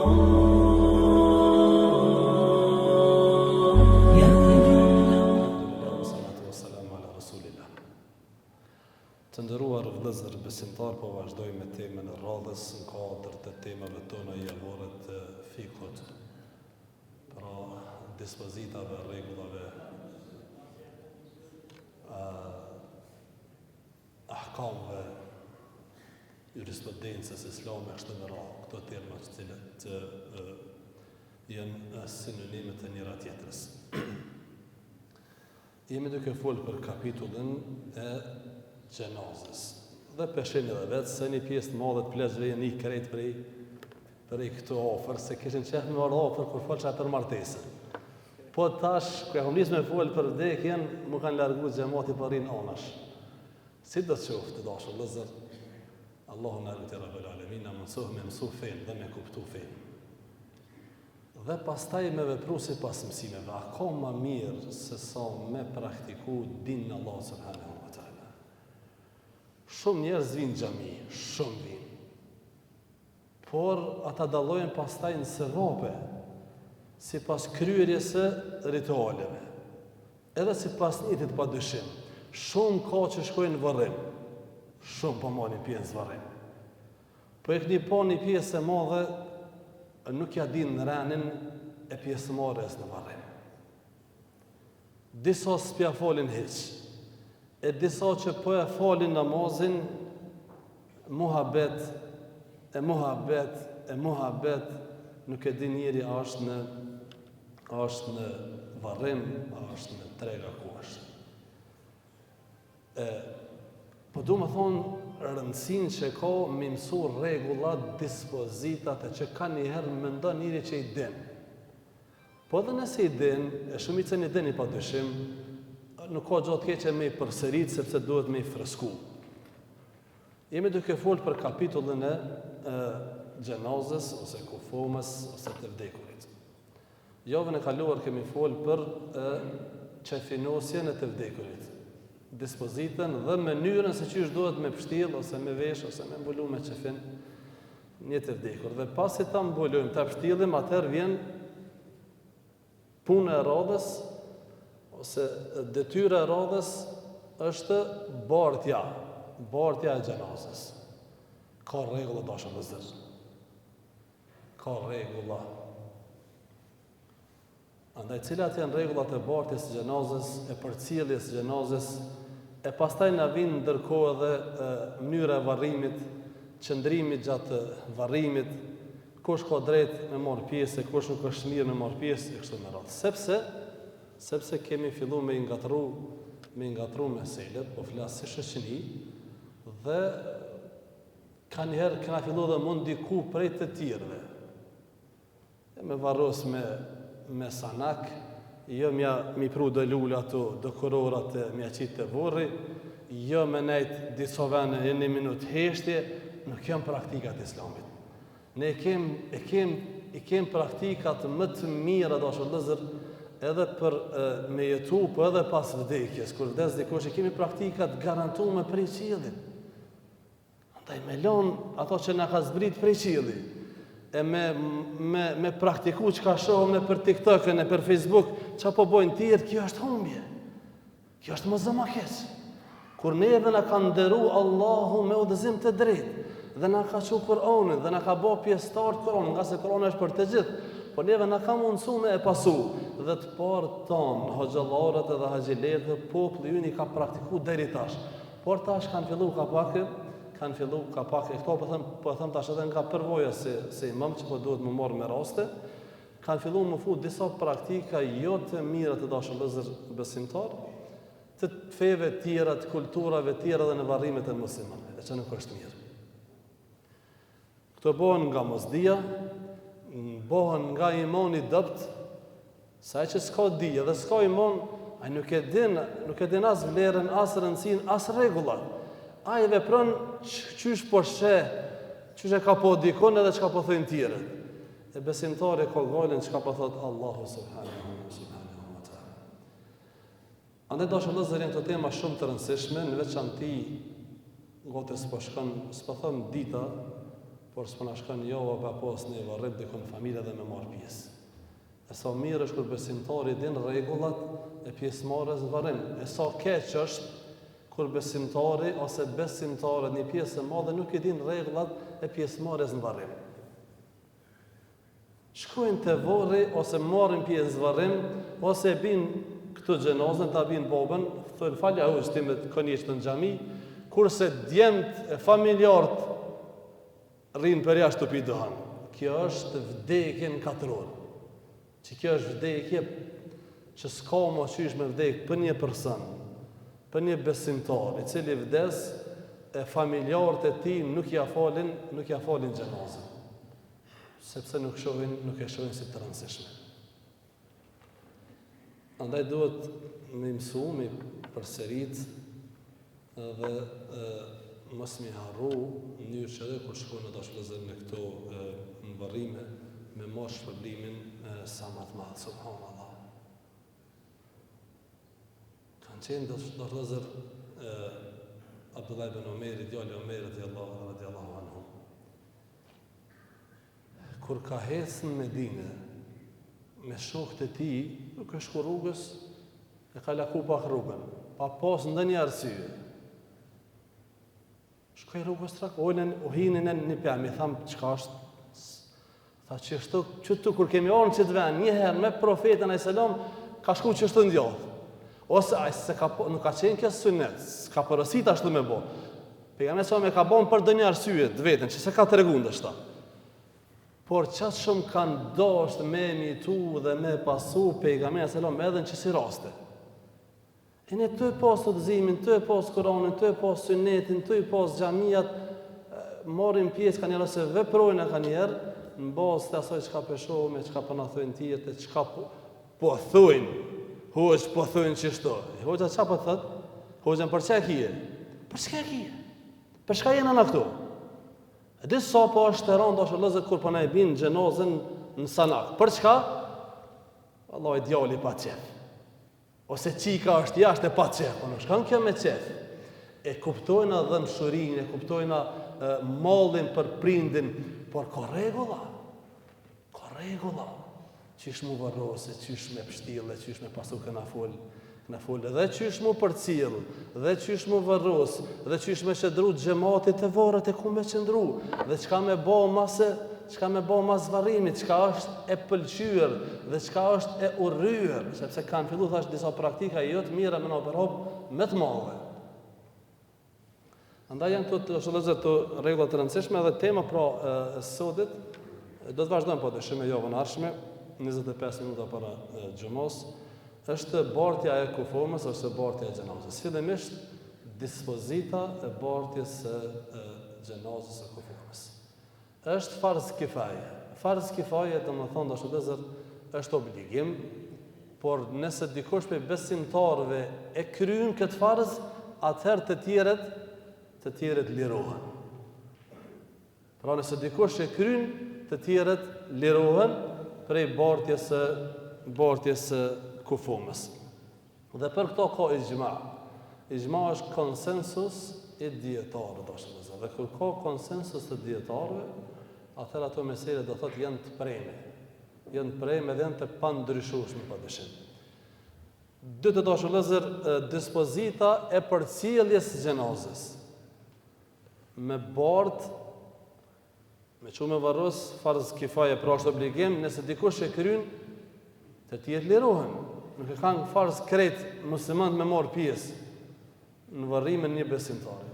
Të nderuar vëllezër besimtar, po vazhdojmë me temën e radhës në kuadër të temave tona javore të fikut. Pra, dispozitave, rregullave, ahkameve, jurisprudencës islame kështu me radhë, këto terma të cilët janë sinonime të njëra tjetrës. Jemi duke folur për kapitullin e gjenazës. Dhe peshin edhe vetë se një pjesë të madhe të plezhve janë një krejt për i këto ofër, se kishin qef me marrë ofër kur folësha për martesën. Po tash, kërë kom njësë me folë për vdekjen, mu kanë largu gjemati për rinë anash. Si do të qoftë të dashur vëllezër, Allahu na lutë Rabbul Alamin, na mësoh me mësu fen dhe me kuptu fen. Dhe pastaj me vepru si pas mësimeve, ka ma mirë se sa me praktiku dinë Allah subhanahu. Shumë njerëz vinë xhami, shumë vinë. Por ata dallojnë pastaj në sevape, sipas kryerjes së ritualeve. Edhe sipas nitit pa dyshim. Shumë ka që shkojnë në varrim. Shumë po marrin pjesë në varrim. Po e keni pa një pjesë e madhe nuk ja din në rënin e pjesëmarrjes në varrim. Disa s'pja folin hiç. E disa që po e falin namazin, muhabet, nuk e di njeri a është në varrim, a është në trega ku është. Po du më thonë rëndësin që ka me mësu rregullat, dispozitat e që ka njëherë më ndonë njëri që i din. Po dhe nëse i din, e shumicën i din i pa dyshim, nuk ka gjatë keqe me i përsërit, sepse duhet me i fresku. Jemi duke folë për kapitullin e gjenazës, ose kufomës, ose të vdekurit. Javën e kaluar kemi folë për qefinosjen e të vdekurit, dispozitën dhe mënyrën se qysh duhet me pështil, ose me vesh, ose me mbulu me qefin një të vdekur. Dhe pasi ta mbulujmë, ta pështilim, atëherë vjen punë e radhës, ose detyra e radhës është bartja e gjenazës. Ka rregulla dashur vëllezër. Ka rregulla. Andaj cilat janë rregullat e bartjes së gjenazës, e përcjelljes së gjenazës, e pastaj na vijnë ndërkohë edhe mënyra e varrimit, qëndrimit gjatë varrimit, kush ka drejt me marr pjesë, kush nuk është mirë me marr pjesë, e kështu me radhë. Sepse kemi fillu me ngatru meselet, po flas si shoqëri, dhe ka njëherë kena fillu dhe mund diku prej të tjerëve. Me varros me sanak, jo mi pru dhe lullë ato dekororat e mja qitë të vorri, jo me nejtë disa vene e një minut heshtje, nuk kem praktikat islamit. Ne i kem praktikat më të mira, dashur vëllezër, edhe për me jetu, po edhe pas vdekjes, kur vdes dikush, kemi praktikat garantume prej qiellit. Andaj me lonë ato që na ka zbrit prej qiellit, e me praktiku që ka shohëm në për TikTok-ën, e për Facebook, që po bojnë tjerë, kjo është humbje. Kjo është mëzëmakes. Kur neve na ka nderu Allahu me udhëzim të drejtë, dhe na ka çu Kur'anin, dhe na ka bë pjesëtar të Kur'anit, nga se Kur'ani është për të gjithë. Po neve na ka mundësu me e pasu, dhe të parë tonë, hoxhallarët edhe haxhilerët dhe populli ynë i ka praktiku deri tash. Por tash kanë fillu ka pak, e këto po them tash edhe nga përvoja se imam që po duhet më marrë me raste, kanë fillu më fut disa praktika jo të mira të dashur vëllezër besimtar, të feve tjera, të kulturave tjera dhe në varrimet e muslimanëve, që nuk është mirë. Këto bëhen nga mosdia, bëhen nga imani dopt, sa që s'ka dije dhe s'ka iman, ai nuk e din as vlerën, as rëndësinë, as rregullat. Ai vepron qysh po sheh, qysh e ka po dikon edhe çka po thojnë tjerët. E besimtari ka galen çka po thot Allahu subhanahu wa taala. Andaj dashur vëllezër, këto tema shumë të rëndësishme, në veçantë gotës po shkon, s'po them dita, por s'po na shkon jova pa pas në varrim dikon familja dhe me marr pjesë. E sa mirë është kur besimtari din rregullat e pjesëmarrjes në varrim. E sa keq është kur besimtari ose besimtarët një pjesë e madhe nuk i din rregullat e pjesëmarrjes në varrim. Shkojnë te varri ose marrin pjesë në varrim ose bin këtë xhenozën ta bin babën, thonë falja hoxh ti me konjësh në xhami, kurse djemt e familjarët rrinë për jashtë të pidohan. Kjo është vdekje në 4 orë. Që kjo është vdekje që s'ka më qysh me vdekje për një person, për një besimtar, i cili vdes e familjarët e tij nuk ja falin xhenozën. Sepse nuk e shohin si të rëndësishme. Andaj duhet me mësu, me përsërit dhe mos mi harru në mënyrë që edhe kur shkojnë në dashëllëzën me këto mbarrime, me marrë shpërblimin sa më të madh, subhanallah. Kanë qenë dashëllëzër Abdullah ibn Omeri, djali Omerit radiallahu anhu. Kur ka ecën në Medinë me shokët e tij, nuk është ku rrugës e ka laku pak rrugën, pa pas ndonjë arsye. Shkoj rrugës trak, u hinin në një pemë, i tham çka është? Tha çështu kur kemi orën që të vën një herë me profetin alayhis salam, ka shku çështu ndjoh. Ose ai nuk ka qenë kjo sunet, s'ka porosit ashtu me bë. Pejgamberi sa me ka bën për ndonjë arsye të vetën, që s'e ka treguar ndoshta. Por qatë shumë kanë dashur me mitu dhe me pasu pejgamberi sallallahu alajhi wasallam edhe në çësi raste. E ne të pas të dëzimin, të pas Kur'anin, të pas sunetin, të pas xhamiat, marrin pjesë kanë njerëz se veprojnë kanë njerë në bazë të asaj çka peshohme, çka po na thojnë tjetër, çka po thojnë. Hoxh po thojnë çështo. Hoxha çfarë po thot? Hoxha për çka kije? Për çka kije? Për çka jena na këtu? E di sa po është të rëndë është lëzët kur po na e bin xhenozën në Sanak. Për çka? Allah e djali pa qef. Ose qika është jashtë e pa qef. Po nuk shkan kjo me qef. E kuptojna dhëmshurinë, e kuptojna mallin për prindin, por ka rregulla. Ka rregulla. Qysh mu varrose, qysh me pështille, qysh me pasu këna fol, dhe qysh mu përcjell, dhe qysh mu varros, dhe qysh me qëndru xhamatit e varret e ku me qëndru, dhe çka me bë mas varrimit, çka është e pëlqyer dhe çka është e urryer, sepse kanë filluar thash disa praktika jo të mira me na përhap me të madhe. Andaj janë këto rregulla të rëndësishme dhe tema pra sotit do të vazhdojmë po dëshim me javën ardhshme. 25 minuta para xhumos, është bartja e kufomës ose bartja e xhenozës. Fillimisht dispozita e bartjes së xhenozës së kufomës. Është farz kifaje. Farz kifaje do të thonë dashur është obligim, por nëse dikush prej besimtarëve e kryen këtë farz, atëherë të tjerët lirohen. Pra nëse dikush e kryen, të tjerët lirohen prej bartjes së kufomës. Dhe për këto ka ijma. Ijma është konsensus i dietarëve, dhe kur ka konsensus të dietarëve, atëherë ato mesele do thotë janë të preme. Janë të preme dhe janë të pandryshueshme padyshim. Dytë dashur vëllezër, dispozita e përcjelljes së xhenozës. Me bart me qumë varros, farz kifaje pra është obligim, nëse dikush e kryen, të tjerë lirohen. Nuk e kanë farz krejt muslimanët me marr pjesë në varrimin një besimtari.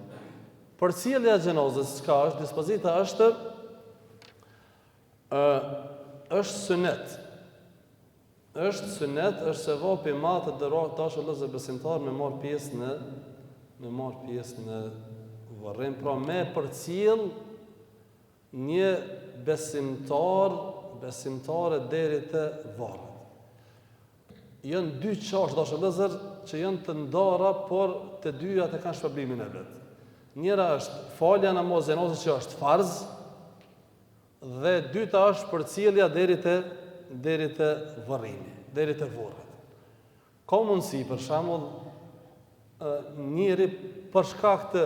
Përcjellja e xhenozës, çka është? Dispozita është sunet. Është sunet, është sevap i madh të dashur vëllezër besimtar me marr pjesë në varrim, pra me përcjell një besimtare deri te varret. Janë dy çash dashur vëllezër që janë të ndara, por të dyja të kanë shpërblimin e vet. Njëra është falja namazit xhenozës që është farz, dhe dyta është përcjellja deri te varrimi, deri te varret. Ka mundësi për shembull njëri për shkak të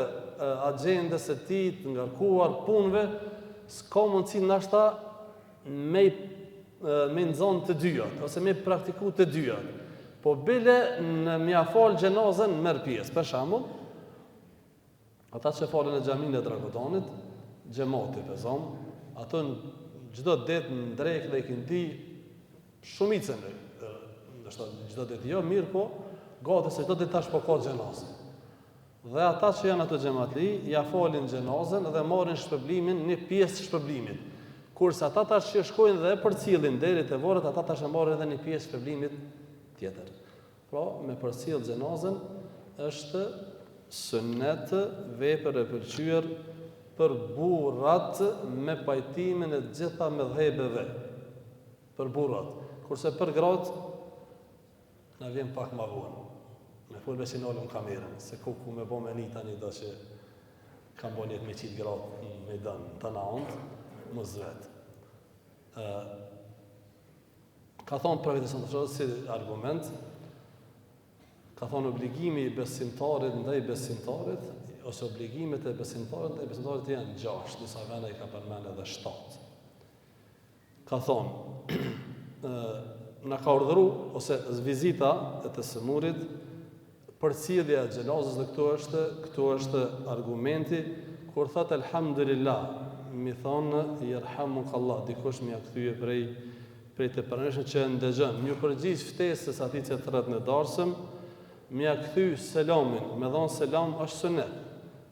agjendës së tij të ngarkuar punëve s'ka mundësi nashta me nxon të dyjat, ose me praktiku të dyjat. Po bile në mja falë gjenazën merr pjesë. Për shembull, ata që falën në xhaminë e Dragodanit, xhamati pezon, ato çdo ditë në drekë dhe i këndi shumicën, ndoshta çdo ditë jo mirë, po gati se çdo ditë tash po ka xhenazë. Dhe ata që janë ato xhamatli, ja falin xhenazën dhe marrin shpërblimin, një pjesë të shpërblimit. Kurse ata tash që shkojnë dhe përcjellin deri te vorret, ata tash e marrin edhe një pjesë shpërblimit tjetër. Pra, me përcjell xhenazën është sunnet, vepër e pëlqyer për burrat me pajtimin e gjitha mëdhëbeve. Për burrat. Kurse për gratë na vjen pak më vonë. Me fol me sinolën kamerën, se ku me bo me një tani do që kam bo njët me qitë gratë me dënë të na ondë, më zvetë. Ka thonë për vetës në si argument, ka thonë obligimi i besimtarit ndaj besimtarit, ose obligimet e besimtarit ndaj besimtarit janë 6, disa vene i ka përmend edhe 7. Ka thonë, na ka urdhëru, ose vizita e të sëmurit, përcjellja e xhenazës, dhe këtu është argumenti kur thot elhamdulillah, mi thonë yerhamukallah, dikush më ia kthye prej të pranishëm që ndëgjon. Një përgjigj ftesës atij që thret në darsëm, më ia kthy selamin, me dhon selam është sunet.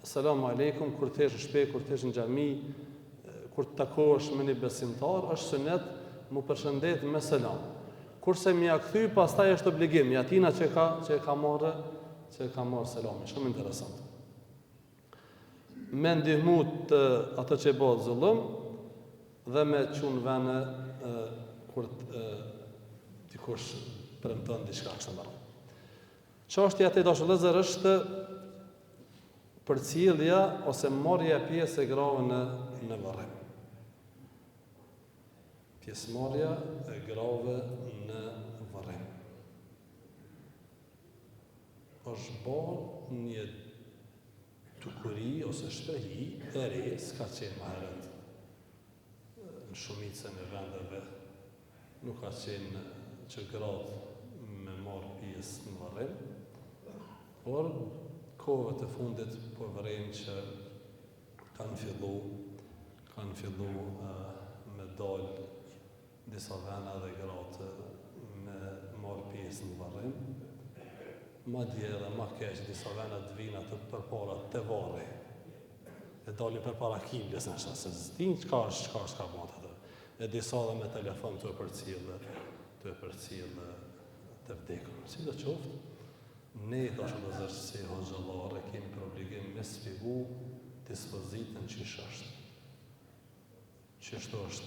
Selamu aleikum kur thesh në shtëpi, kur thesh në xhami, kur të takohesh me një besimtar, është sunet mu përshëndet me selam. Kurse më ia kthy, pastaj është obligim, i atina që ka marrë selamin. Shumë interesant. Me ndihmu të ato që bëhet zullum dhe me çun vene kur dikush premton diçka kështu më radh. Çështja e dashur vëllezër është përcjellja ose marrja pjesë e grave në varrim. Pjesëmarrja e grave në varrim. Është bërë një tukuri ose shprehi e re, s'ka qenë më herët në shumicën e vendeve, nuk ka qenë që gratë me marrë pjesë në varrim, por kohëve të fundit po vërejmë që kanë fillu me dalë disa vena dhe gratë me marrë pjesë në varrim. Madje edhe ma keq disa vena të vina të përpara të varri. E dalin përpara kiblës nësha, se zdin çka ka bëhet atë. E disa dhe me telefon të e përcjellë të vdekur. Si do qoftë, ne dashur vëllezër si hoxhallarë kemi për obligim me sfigu dispozitën çish është. Çështo është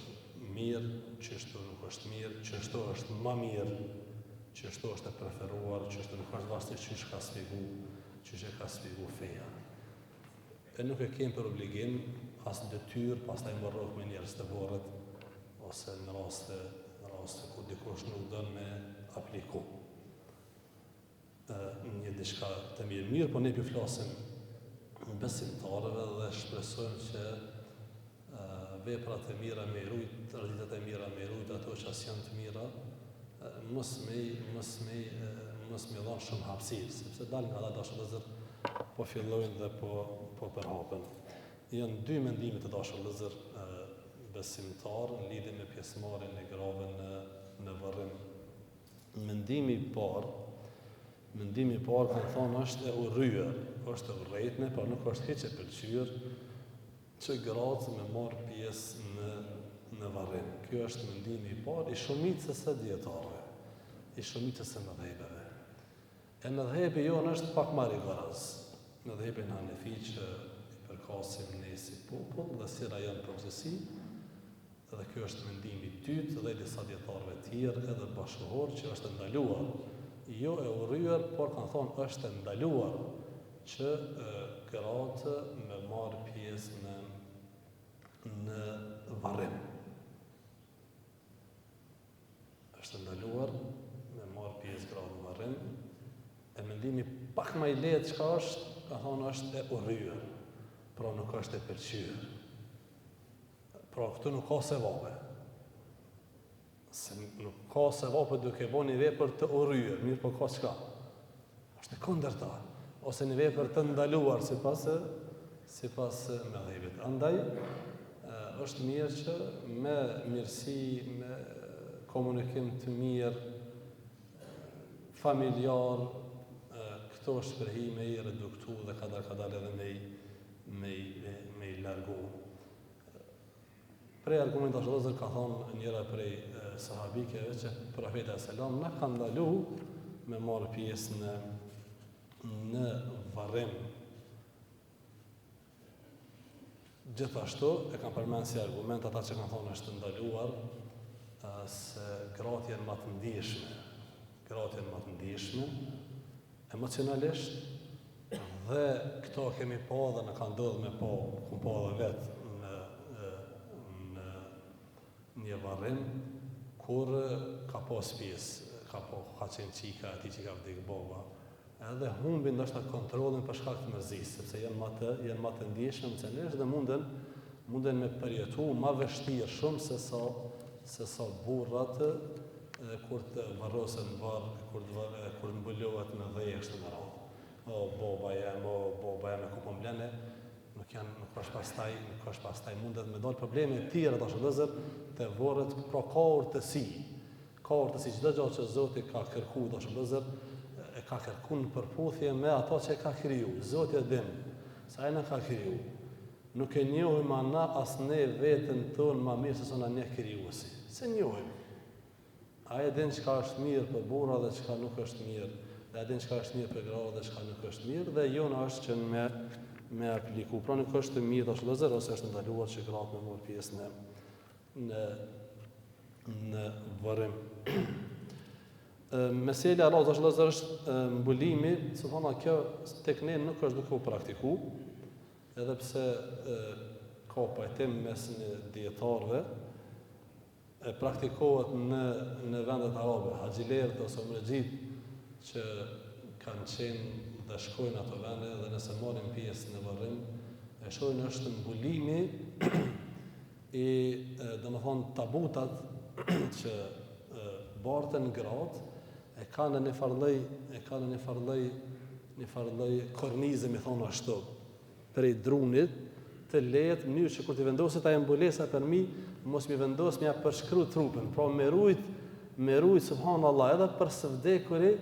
mirë, çështo nuk është mirë, çështo është më mirë, çështo është e preferuar, çështo nuk është vazhdimisht çish ka sfigu, çish e ka sfigu feja. E nuk e kemi për obligim as detyrë, pastaj morroh me njerëz të vorret ose në raste ku dikush nuk don me apliku. Një diçka të mirë, po ne pi flasim besimtarëve dhe shpresojmë që veprat e mira me rujt, traditat e mira me rujt, ato që as janë të mira, mos me dhon shumë hapësirë, sepse dalin nga ata dashur vëllezër, po fillojnë dhe po përhapen. Janë dy mendime të dashur vëllezër besimtar në lidhje me pjesëmarrjen e grave në varrim. Mendimi i parë kanë thonë është e urryer, është e urrëtme, por nuk është hiç e pëlqyer që gratë me marrë pjesë në varrim. Kjo është mendimi i parë i shumicës së dietarëve, i shumicës së mëdhëbeve. E mëdhëbi jonë është pak më rigoros. Mëdhëbi Hanefi që i përkasim ne si popull dhe si rajon përgjithësi, dhe kjo është mendimi i dytë dhe disa dietarëve të tjerë edhe bashkëkohor që është ndaluar. Jo e urryer, por kanë thonë është ndaluar që gratë me marrë pjesë në varrim. Është ndaluar me marrë pjesë gratë në varrim. E mendimi pak më i lehtë çka është, ka thonë është e urryer, pra nuk është e pëlqyer. Pra këtu nuk ka sevape. Se nuk ka sevape duke bo një vepër të urryer, mirë po ka çka. Është e kundërta, ose një vepër të ndaluar sipas mëdhëbit. Andaj është mirë që me mirësi, me komunikim të mirë, familjar, këto shprehi me i reduktu dhe kadar edhe me i largu. Prej argument është dhezër ka thonë njëra prej sahabikeve që profeta selam na ka ndalu me marrë pjesë në varrim. Gjithashtu e kam përmenë si argument ata që kanë thonë është ndaluar se gratë janë më të ndihshme, emocionalisht, dhe këto kemi pa dhe në kanë ndodhur me pa, ku pa dhe vetë në një varrim, kur ka pas pjesë, ka qenë qika ati që ka vdikë baba, edhe humbin ndoshta kontrollin për shkak të mërzisë, sepse janë më të ndjeshëm emocionalisht dhe munden me përjetu më vështirë shumë se sa burrat kur të varrosen në varr, kur mbulohet me dhëje kështu me radhë. O baba jam ku po mblene, nuk është pastaj mundet me dalë probleme të tjera tash vëllezër të varret, pra ka urtësi. Ka urtësi çdo gjë që Zoti ka kërkuar tash vëllezër, e ka kërkuar në përputhje me ato që ka kriju. Zoti e din se ai na ka kriju. Nuk e njohim ana as ne veten tonë më mirë se sa na njeh krijuesi. Se njohim. Ai e din çka është mirë për burra dhe çka nuk është mirë. Dhe e din çka është mirë për gra dhe çka nuk është mirë, dhe jona është që me apliku. Pra nuk është mirë tash vëllezër ose është ndaluar që gratë me marr pjesë në varrim. Mesela Allah tash vëllezër është mbulimi, subhanallahu kjo tek ne nuk është duke u praktikuar, edhe pse ka pajtim mes në dietarëve, e praktikohet në vendet arabe, haxhilerët ose umregjit që kanë qenë dhe shkojnë ato vende dhe nëse marrin pjesë në varrim, e shohin është mbulimi i domethënë tabutat që bartën gratë e kanë në një farllëj kornize, mi thonë ashtu, prej drunit të lehtë, mënyrë që kur të vendoset ajo mbulesa për mi, mos mi vendos me ja përshkru trupin, pra me rujt subhanallahu edhe për së vdekuri,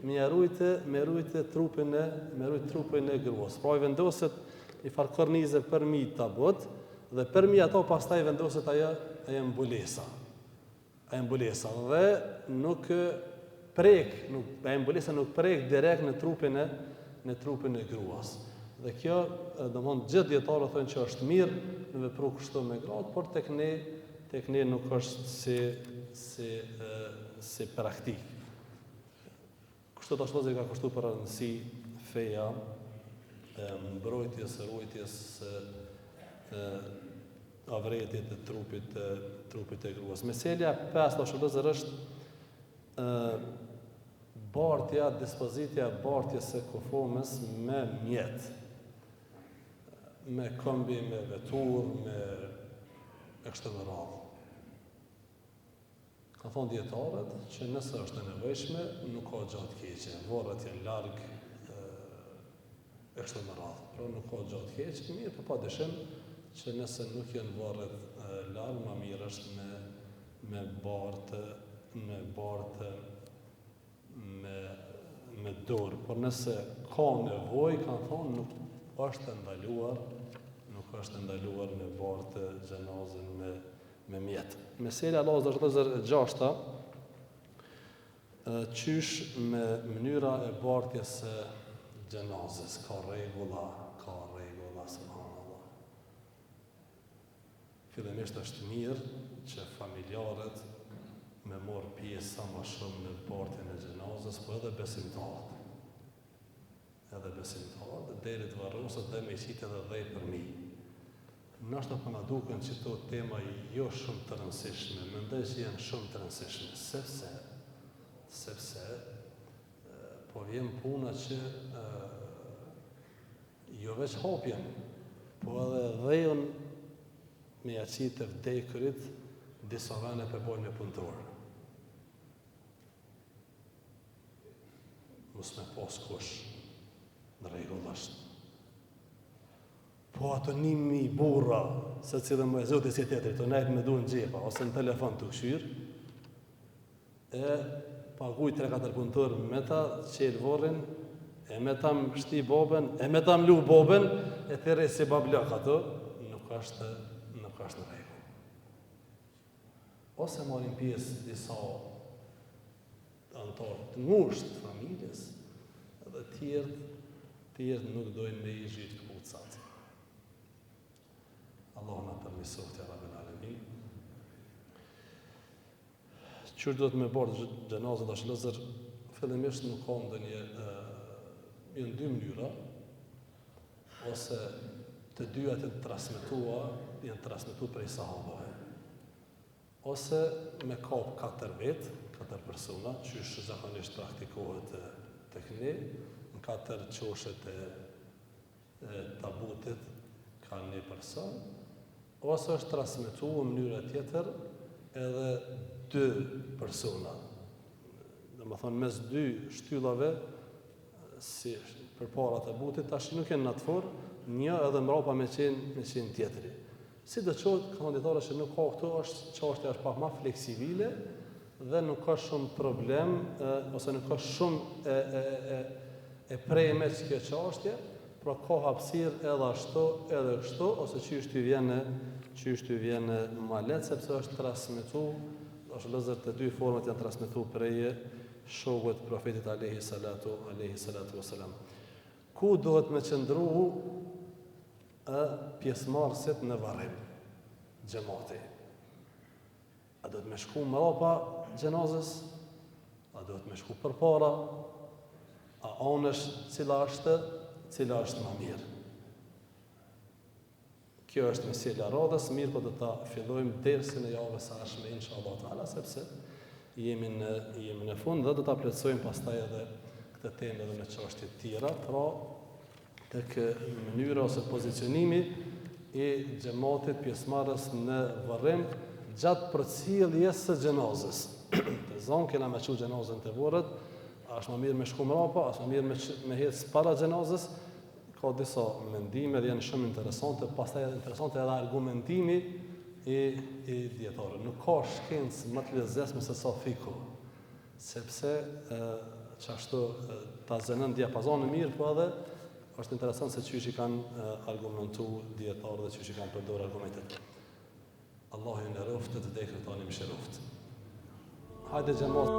me rujt trupin e gruas. Pra i vendoset një farë kornize për mi tabut, dhe për mi ato pastaj vendoset ajo mbulesa. Ajo mbulesa dhe nuk prek, ajo mbulesa nuk prek direkt në trupin e gruas. Dhe kjo, domthonë gjithë dietarët thonë që është mirë në vepru kështu me gratë, por tek ne nuk është si praktik. Kështu tash vëllezër ka kushtuar për rëndësi feja, mbrojtjes, ruajtjes avretit të trupit e gruas. Meselja 5 tash vëllezër është dispozitja bartjes së kufomës me mjet, me këmbi, me vetur, me kështu me radhë. Ka thonë dietarët që nëse është e nevojshme, nuk ka gjatë keqe, varret janë larg kështu me radhë. Pra nuk ka gjatë keqe, mirë, po padyshim që nëse nuk janë varret larg, më mirë është me bartë me dorë, por nëse ka nevojë, kanë thonë, nuk është ndaluar me bartë xhenazën me mjet. Mesela Allah është vëllezër e gjashta, qysh me mënyra e bartjes së xhenazës, ka rregulla subhanallahu. Fillimisht është mirë që familjarët me morë pjesë sa më shumë në bartjen e xhenazës, po edhe besimtarët. Deri të varroset dhe me qitë edhe dhej për mi. Nështë po na duken që to tema jo shumë të rëndësishme, mendoj që janë shumë të rëndësishme, sepse po vjen puna që jo veç hapjen, po edhe dhejën me jaqit të vdekurit disa vene për bojnë me punëtorë. Mos me pas kush në rregull është. Po ato 1000 burra, se cilën më e zotë si tjetëri, të nejtë me duhen gjepa, ose në telefon të këshyrë, e paguj 3-4 punëtorë me ta qelë vorrin, e me ta më shti boben, e me ta më lu boben, e të rejtë si bablak ato, nuk është në rregull. Ose marrin pjesë disa antarë të ngushtë të familjes, edhe tjerë nuk dojnë me i zhytë këpucat. Allah na përmisoft ja Rabbel Alamin. Qërë duhet me bërë gjenazët është lëzër, fillimisht nuk ka ndonjë janë 2 mënyra, ose të dyja të transmetua, janë transmetu prej sahabëve. Ose me kap 4 vetë, 4 persona, që zakonisht praktikohet tek ne, në 4 qoshet e tabutit ka 1 person, ose është transmetu në mënyrë tjetër edhe 2 persona. Dhe më thonë, mes 2 shtyllave, si për para të butit, tash nuk janë në të forë, një edhe mrapa me qenë tjetëri. Si dhe qotë, kandidatore që nuk ka këto, çështja është pak ma fleksibile dhe nuk ka shumë problem, ose nuk ka shumë e prejme që kjo çështje, pra ka hapësirë edhe ashtu, edhe kështu, ose qysh t'y vjene ma letë, sepse është transmetu, është lëzër të 2 format janë transmetu prej shokët profetit alayhi salatu wassalam. Ku duhet me qëndru pjesëmarrësit në varrim, xhamati? A duhet me shku mrapa xhenazës? A duhet me shku përpara? A anësh cila është më mirë? Kjo është meselja radhës, mirë po do ta fillojmë dersin e javës së ardhshme inshallah taala, sepse jemi në fund dhe do ta plotësojmë pastaj edhe këtë temë edhe me çështje të tjera, pra tek mënyra ose pozicionimi i xhamatit pjesëmarrës në varrim gjatë përcjelljes së xhenazës. Të zonë kena me çu xhenazën të vorrët, a është më mirë me shku mrapa, a është më mirë me hecë para xhenazës? Ka disa mendime dhe janë shumë interesante, pastaj interesante edhe argumentimi i dietarëve. Nuk ka shkencë më të lezetshme se sa fiku, sepse çashtu ta zënën diapazonin mirë, po edhe është interesant se çysh i kanë argumentu dietarët dhe çysh i kanë përdorur argumentet. Allahu ju nderoft të dekët tani më shëroft. Hajde xhamat.